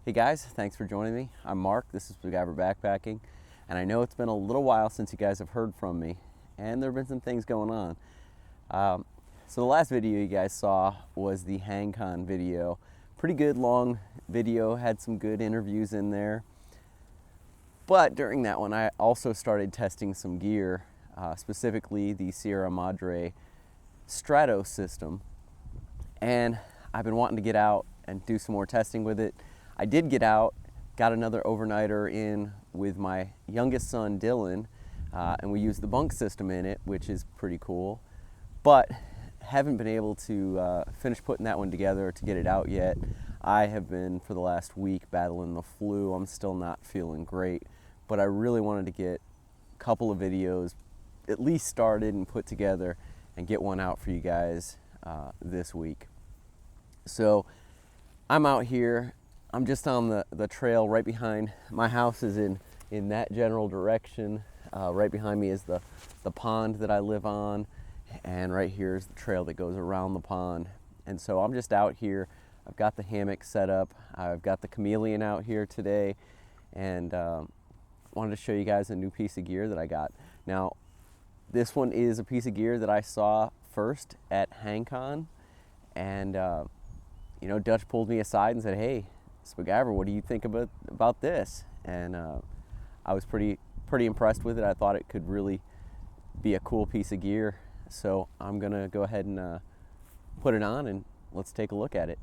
Hey guys, thanks for joining me. I'm Mark, this is Spiguyver Backpacking, and I know it's been a little while since you guys have heard from me, and there have been some things going on. So the last video you guys saw was the HangCon video. Pretty good long video, had some good interviews in there. But during that one, I also started testing some gear, specifically the Sierra Madre Strato system. And I've been wanting to get out and do some more testing with it. I did get out, got another overnighter in with my youngest son, Dylan, and we used the bunk system in it, which is pretty cool. But haven't been able to finish putting that one together to get it out yet. I have been, for the last week, battling the flu. I'm still not feeling great, but I really wanted to get a couple of videos at least started and put together and get one out for you guys this week. So I'm out here. I'm just on the trail right behind. My house is in that general direction. Right behind me is the pond that I live on, and right here is the trail that goes around the pond. And so I'm just out here. I've got the hammock set up. I've got the Chameleon out here today, and wanted to show you guys a new piece of gear that I got. Now, this one is a piece of gear that I saw first at HangCon, and you know, Dutch pulled me aside and said, "Hey, Spiguyver, what do you think about this?" And I was pretty impressed with it. I thought it could really be a cool piece of gear. So I'm gonna go ahead and put it on, and let's take a look at it.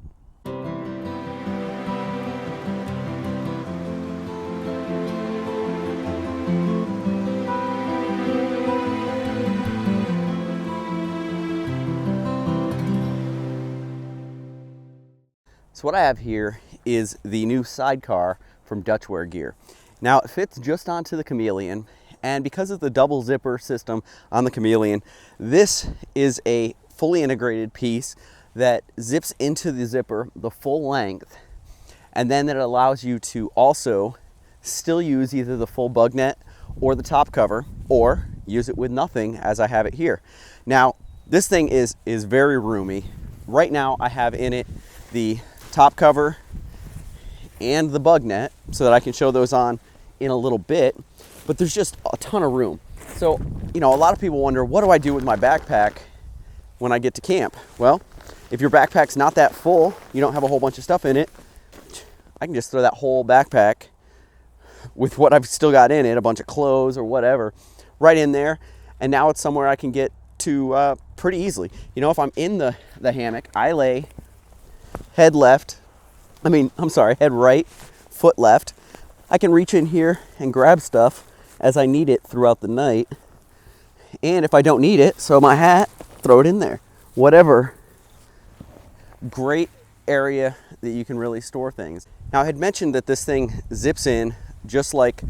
So what I have here is the new Sidecar from Dutchware Gear. Now it fits just onto the Chameleon, and because of the double zipper system on the Chameleon, this is a fully integrated piece that zips into the zipper the full length, and then it allows you to also still use either the full bug net or the top cover, or use it with nothing as I have it here. Now this thing is very roomy. Right now I have in it the top cover and the bug net so that I can show those on in a little bit, but there's just a ton of room. So, you know, a lot of people wonder, what do I do with my backpack when I get to camp? Well, if your backpack's not that full, you don't have a whole bunch of stuff in it, I can just throw that whole backpack with what I've still got in it, a bunch of clothes or whatever, right in there, and now it's somewhere I can get to pretty easily. You know, if I'm in the hammock, I lay head right, foot left. I can reach in here and grab stuff as I need it throughout the night. And if I don't need it, so my hat, throw it in there. Whatever. Great area that you can really store things. Now, I had mentioned that this thing zips in just like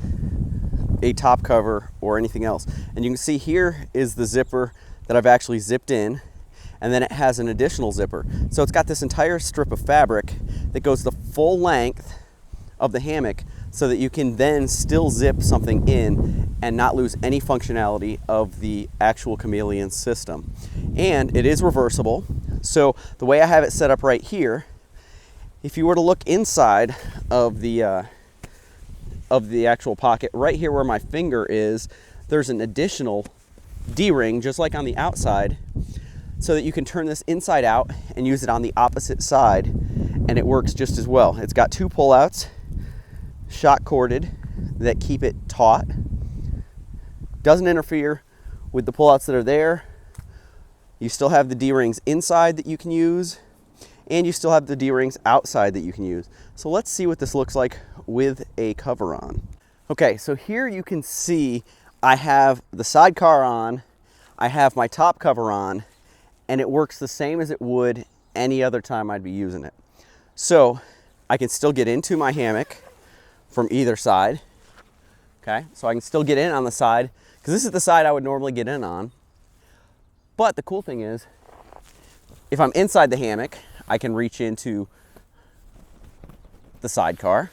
a top cover or anything else. And you can see here is the zipper that I've actually zipped in. And then it has an additional zipper. So it's got this entire strip of fabric that goes the full length of the hammock so that you can then still zip something in and not lose any functionality of the actual Chameleon system. And it is reversible. So the way I have it set up right here, if you were to look inside of the actual pocket, right here where my finger is, there's an additional D-ring, just like on the outside, so that you can turn this inside out and use it on the opposite side, and it works just as well. It's got two pullouts, shock corded, that keep it taut. Doesn't interfere with the pullouts that are there. You still have the D-rings inside that you can use, and you still have the D-rings outside that you can use. So let's see what this looks like with a cover on. Okay, so here you can see I have the Sidecar on, I have my top cover on, and it works the same as it would any other time I'd be using it. So I can still get into my hammock from either side. Okay, so I can still get in on the side, because this is the side I would normally get in on. But the cool thing is, if I'm inside the hammock, I can reach into the Sidecar.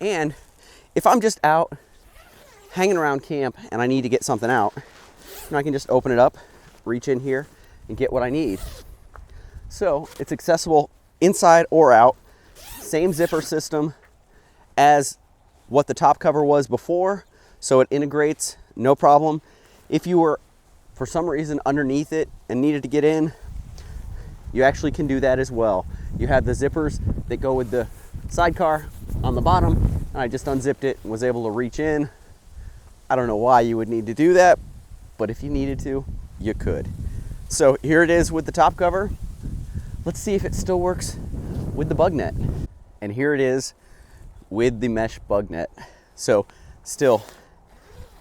And if I'm just out hanging around camp and I need to get something out, I can just open it up, reach in here, and get what I need. So it's accessible inside or out. Same zipper system as what the top cover was before, so it integrates no problem. If you were for some reason underneath it and needed to get in, you actually can do that as well. You have the zippers that go with the Sidecar on the bottom, and I just unzipped it and was able to reach in. I don't know why you would need to do that, but if you needed to, you could. So here it is with the top cover. Let's see if it still works with the bug net. And here it is with the mesh bug net. So still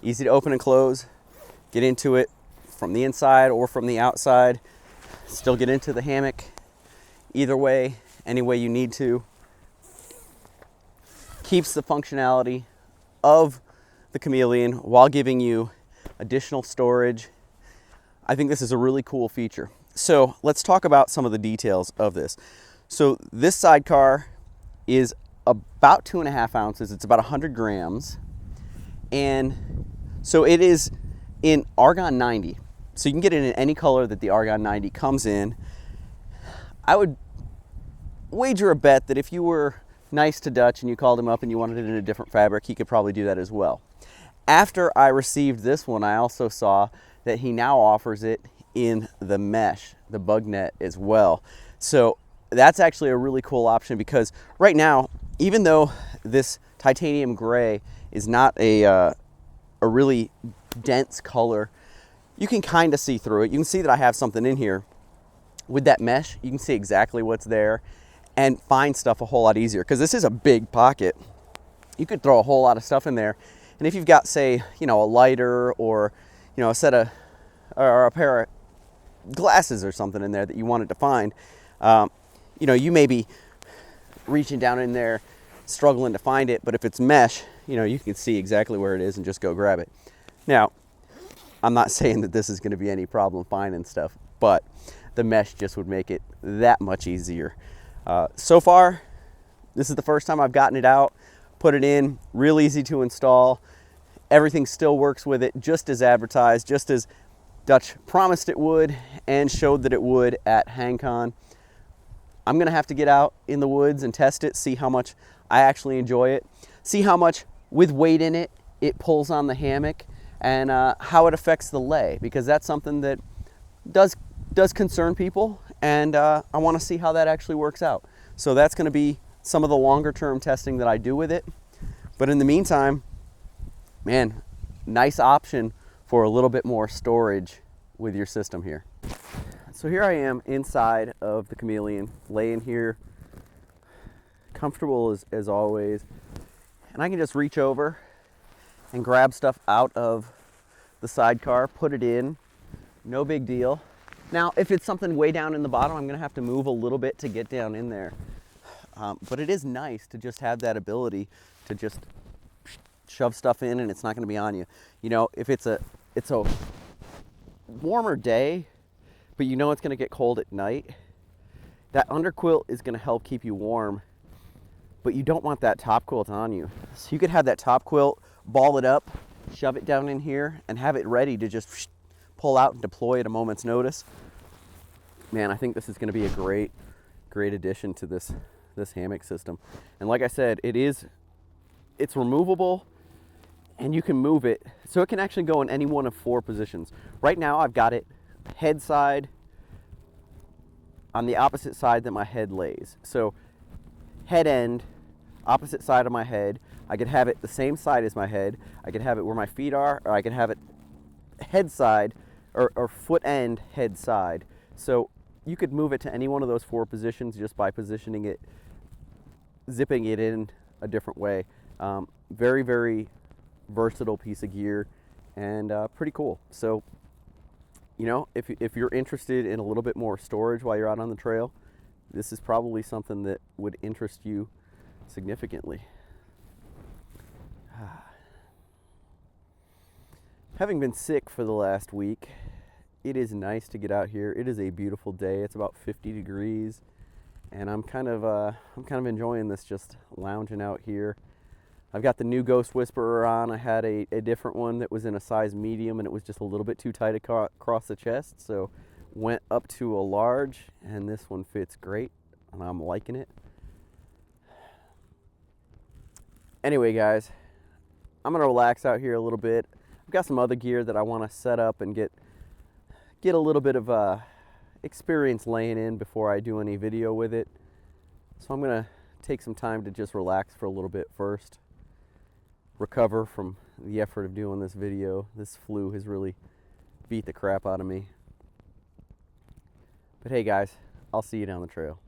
easy to open and close, get into it from the inside or from the outside, still get into the hammock either way, any way you need to. Keeps the functionality of the Chameleon while giving you additional storage. I think this is a really cool feature. So let's talk about some of the details of this. So this Sidecar is about 2.5 ounces. It's about 100 grams. And so it is in Argon 90. So you can get it in any color that the Argon 90 comes in. I would wager a bet that if you were nice to Dutch and you called him up and you wanted it in a different fabric, he could probably do that as well. After I received this one, I also saw that he now offers it in the mesh, the bug net as well. So that's actually a really cool option, because right now, even though this titanium gray is not a really dense color, you can kind of see through it. You can see that I have something in here. With that mesh, you can see exactly what's there and find stuff a whole lot easier, because this is a big pocket. You could throw a whole lot of stuff in there. And if you've got, say, a lighter or, a set of, or a pair of glasses or something in there that you wanted to find, you may be reaching down in there, struggling to find it. But if it's mesh, you can see exactly where it is and just go grab it. Now, I'm not saying that this is going to be any problem finding stuff, but the mesh just would make it that much easier. So far, this is the first time I've gotten it out, put it in, real easy to install. Everything still works with it just as advertised, just as Dutch promised it would and showed that it would at HangCon. I'm gonna have to get out in the woods and test it, see how much I actually enjoy it, see how much with weight in it, it pulls on the hammock, and how it affects the lay, because that's something that does concern people, and I wanna see how that actually works out. So that's gonna be some of the longer term testing that I do with it. But in the meantime, man, nice option for a little bit more storage with your system here. So here I am inside of the Chameleon, laying here, comfortable as always. And I can just reach over and grab stuff out of the Sidecar, put it in, no big deal. Now, if it's something way down in the bottom, I'm gonna have to move a little bit to get down in there. But it is nice to just have that ability to just shove stuff in and it's not gonna be on you. If it's a warmer day, but it's gonna get cold at night, that underquilt is gonna help keep you warm, but you don't want that top quilt on you. So you could have that top quilt, ball it up, shove it down in here, and have it ready to just pull out and deploy at a moment's notice. Man, I think this is gonna be a great addition to this hammock system. And like I said, it's removable and you can move it. So it can actually go in any one of 4 positions. Right now I've got it head side on the opposite side that my head lays. So head end, opposite side of my head. I could have it the same side as my head. I could have it where my feet are, or I could have it head side or foot end head side. So you could move it to any one of those 4 positions just by positioning it, zipping it in a different way. Very, very versatile piece of gear, and pretty cool. So, if you're interested in a little bit more storage while you're out on the trail, this is probably something that would interest you significantly. Having been sick for the last week, it is nice to get out here. It is a beautiful day. It's about 50 degrees, and I'm kind of enjoying this, just lounging out here. I've got the new Ghost Whisperer on. I had a different one that was in a size medium, and it was just a little bit too tight across the chest, so went up to a large, and this one fits great, and I'm liking it. Anyway, guys, I'm gonna relax out here a little bit. I've got some other gear that I want to set up and get a little bit of experience laying in before I do any video with it. So I'm gonna take some time to just relax for a little bit first, recover from the effort of doing this video. This flu has really beat the crap out of me. But hey guys, I'll see you down the trail.